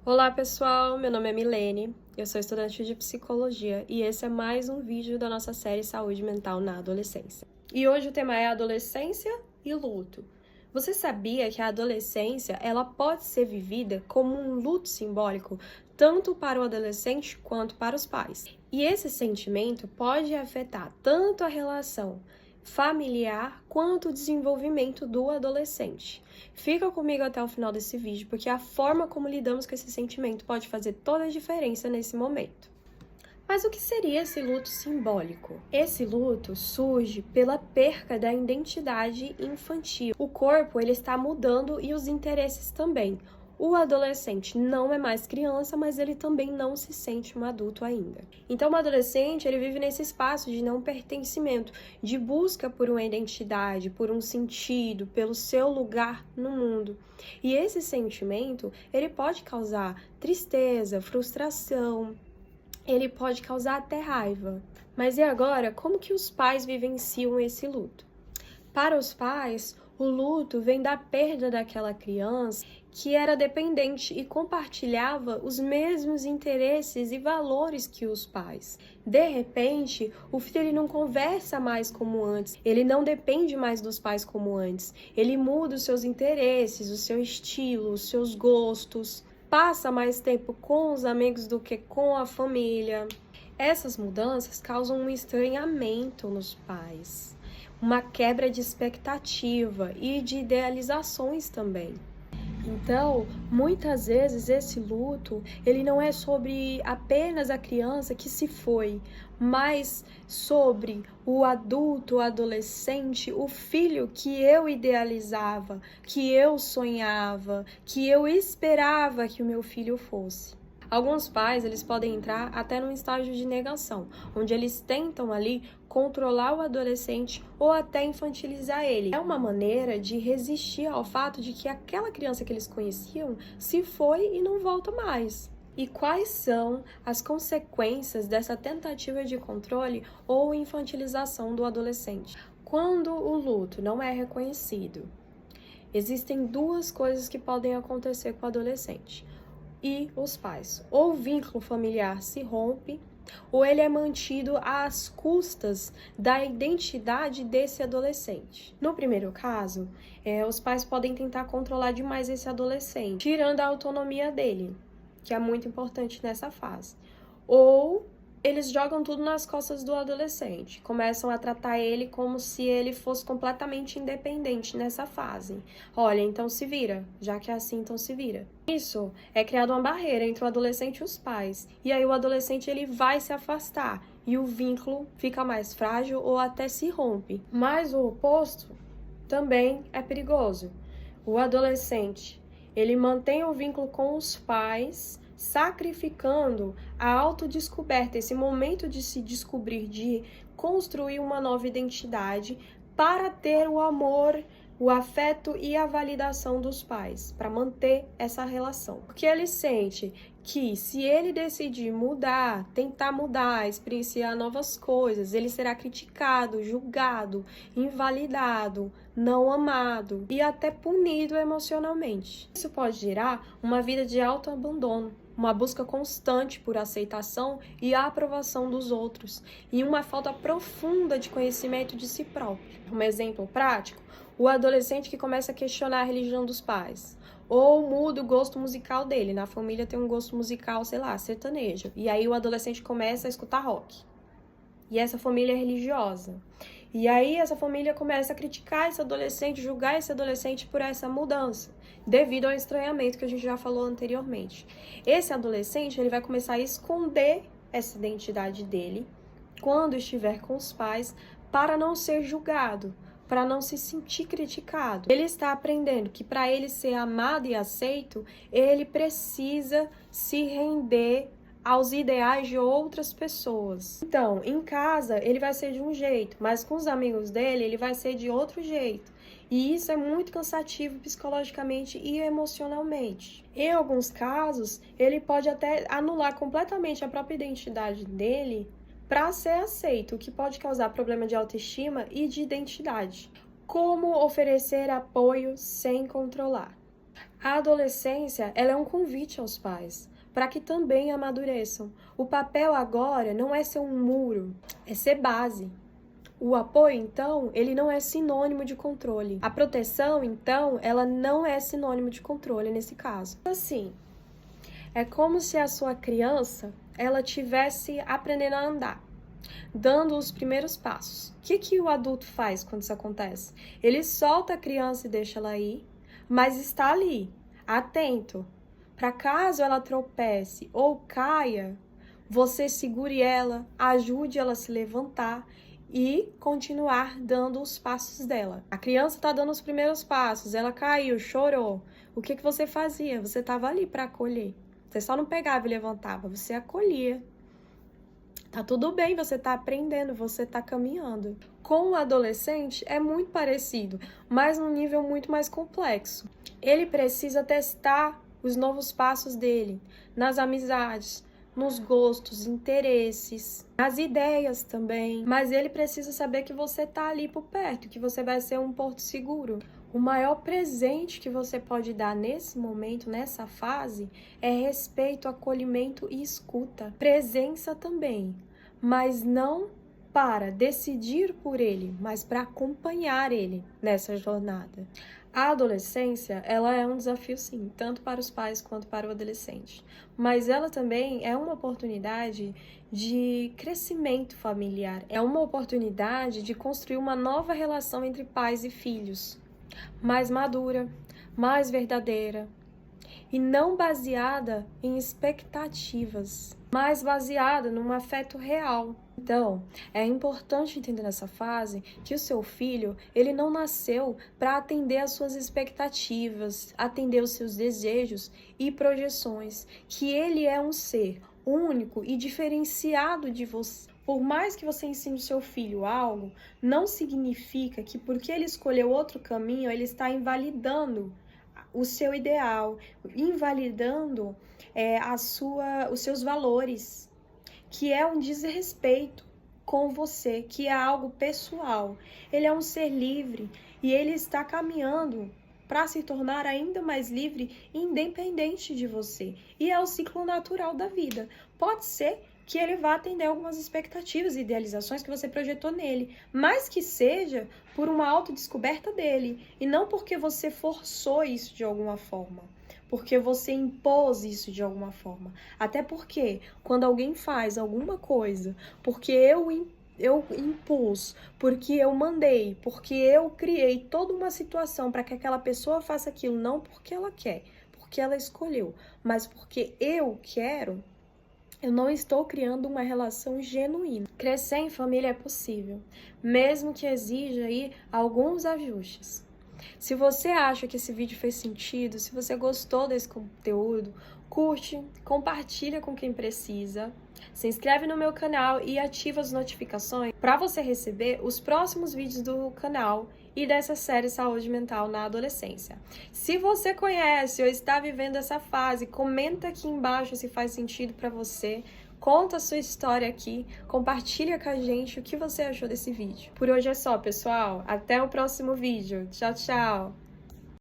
Olá pessoal, meu nome é Milene, eu sou estudante de psicologia e esse é mais um vídeo da nossa série Saúde Mental na Adolescência. E hoje o tema é adolescência e luto. Você sabia que a adolescência ela pode ser vivida como um luto simbólico tanto para o adolescente quanto para os pais? E esse sentimento pode afetar tanto a relação familiar quanto o desenvolvimento do adolescente. Fica comigo até o final desse vídeo, porque a forma como lidamos com esse sentimento pode fazer toda a diferença nesse momento. Mas o que seria esse luto simbólico? Esse luto surge pela perca da identidade infantil. O corpo ele está mudando e os interesses também. O adolescente não é mais criança, mas ele também não se sente um adulto ainda. Então, o adolescente ele vive nesse espaço de não pertencimento, de busca por uma identidade, por um sentido, pelo seu lugar no mundo. E esse sentimento ele pode causar tristeza, frustração, ele pode causar até raiva. Mas e agora, como que os pais vivenciam esse luto? Para os pais, o luto vem da perda daquela criança que era dependente e compartilhava os mesmos interesses e valores que os pais. De repente, o filho ele não conversa mais como antes, ele não depende mais dos pais como antes, ele muda os seus interesses, o seu estilo, os seus gostos, passa mais tempo com os amigos do que com a família. Essas mudanças causam um estranhamento nos pais, uma quebra de expectativa e de idealizações também. Então, muitas vezes esse luto, ele não é sobre apenas a criança que se foi, mas sobre o adulto, o adolescente, o filho que eu idealizava, que eu sonhava, que eu esperava que o meu filho fosse. Alguns pais, eles podem entrar até num estágio de negação, onde eles tentam ali controlar o adolescente ou até infantilizar ele. É uma maneira de resistir ao fato de que aquela criança que eles conheciam se foi e não volta mais. E quais são as consequências dessa tentativa de controle ou infantilização do adolescente? Quando o luto não é reconhecido, existem duas coisas que podem acontecer com o adolescente e os pais. Ou o vínculo familiar se rompe, ou ele é mantido às custas da identidade desse adolescente. No primeiro caso, os pais podem tentar controlar demais esse adolescente, tirando a autonomia dele, que é muito importante nessa fase. Ou eles jogam tudo nas costas do adolescente, começam a tratar ele como se ele fosse completamente independente nessa fase. Olha, então se vira, já que é assim, então se vira. Isso é criado uma barreira entre o adolescente e os pais, e aí o adolescente ele vai se afastar e o vínculo fica mais frágil ou até se rompe. Mas o oposto também é perigoso. O adolescente, ele mantém o vínculo com os pais, sacrificando a autodescoberta, esse momento de se descobrir, de construir uma nova identidade para ter o amor, o afeto e a validação dos pais, para manter essa relação. Porque ele sente que se ele decidir mudar, tentar mudar, experienciar novas coisas, ele será criticado, julgado, invalidado, não amado e até punido emocionalmente. Isso pode gerar uma vida de autoabandono, uma busca constante por aceitação e aprovação dos outros, e uma falta profunda de conhecimento de si próprio. Um exemplo prático, o adolescente que começa a questionar a religião dos pais, ou muda o gosto musical dele. Na família tem um gosto musical, sei lá, sertanejo, e aí o adolescente começa a escutar rock. E essa família é religiosa. E aí essa família começa a criticar esse adolescente, julgar esse adolescente por essa mudança, devido ao estranhamento que a gente já falou anteriormente. Esse adolescente ele vai começar a esconder essa identidade dele quando estiver com os pais para não ser julgado, para não se sentir criticado. Ele está aprendendo que para ele ser amado e aceito, ele precisa se render aos ideais de outras pessoas. Então, em casa, ele vai ser de um jeito, mas com os amigos dele, ele vai ser de outro jeito. E isso é muito cansativo psicologicamente e emocionalmente. Em alguns casos, ele pode até anular completamente a própria identidade dele para ser aceito, o que pode causar problema de autoestima e de identidade. Como oferecer apoio sem controlar? A adolescência, ela é um convite aos pais, para que também amadureçam. O papel agora não é ser um muro, é ser base. O apoio, então, ele não é sinônimo de controle. A proteção, então, ela não é sinônimo de controle nesse caso. Assim, é como se a sua criança, ela tivesse aprendendo a andar, dando os primeiros passos. O que o adulto faz quando isso acontece? Ele solta a criança e deixa ela ir, mas está ali, atento, para caso ela tropece ou caia, você segure ela, ajude ela a se levantar e continuar dando os passos dela. A criança está dando os primeiros passos, ela caiu, chorou. O que você fazia? Você estava ali para acolher. Você só não pegava e levantava, você acolhia. Tá tudo bem, você tá aprendendo, você tá caminhando. Com o adolescente é muito parecido, mas num nível muito mais complexo. Ele precisa testar os novos passos dele, nas amizades, nos gostos, interesses, nas ideias também. Mas ele precisa saber que você tá ali por perto, que você vai ser um porto seguro. O maior presente que você pode dar nesse momento, nessa fase, é respeito, acolhimento e escuta. Presença também, mas não para decidir por ele, mas para acompanhar ele nessa jornada. A adolescência, ela é um desafio sim, tanto para os pais quanto para o adolescente, mas ela também é uma oportunidade de crescimento familiar, é uma oportunidade de construir uma nova relação entre pais e filhos, mais madura, mais verdadeira, e não baseada em expectativas, mas baseada num afeto real. Então, é importante entender nessa fase que o seu filho, ele não nasceu para atender às suas expectativas, atender os seus desejos e projeções, que ele é um ser único e diferenciado de você. Por mais que você ensine o seu filho algo, não significa que porque ele escolheu outro caminho, ele está invalidando o seu ideal, invalidando os seus valores, que é um desrespeito com você, que é algo pessoal. Ele é um ser livre e ele está caminhando para se tornar ainda mais livre e independente de você. E é o ciclo natural da vida. Pode ser que ele vá atender algumas expectativas e idealizações que você projetou nele, mas que seja por uma autodescoberta dele, e não porque você forçou isso de alguma forma, porque você impôs isso de alguma forma. Até porque, quando alguém faz alguma coisa, porque eu impus, porque eu mandei, porque eu criei toda uma situação para que aquela pessoa faça aquilo, não porque ela quer, porque ela escolheu, mas porque eu quero, eu não estou criando uma relação genuína. Crescer em família é possível, mesmo que exija aí alguns ajustes. Se você acha que esse vídeo fez sentido, se você gostou desse conteúdo, curte, compartilha com quem precisa, se inscreve no meu canal e ativa as notificações para você receber os próximos vídeos do canal e dessa série Saúde Mental na Adolescência. Se você conhece ou está vivendo essa fase, comenta aqui embaixo se faz sentido para você. Conta a sua história aqui, compartilha com a gente o que você achou desse vídeo. Por hoje é só, pessoal. Até o próximo vídeo. Tchau, tchau!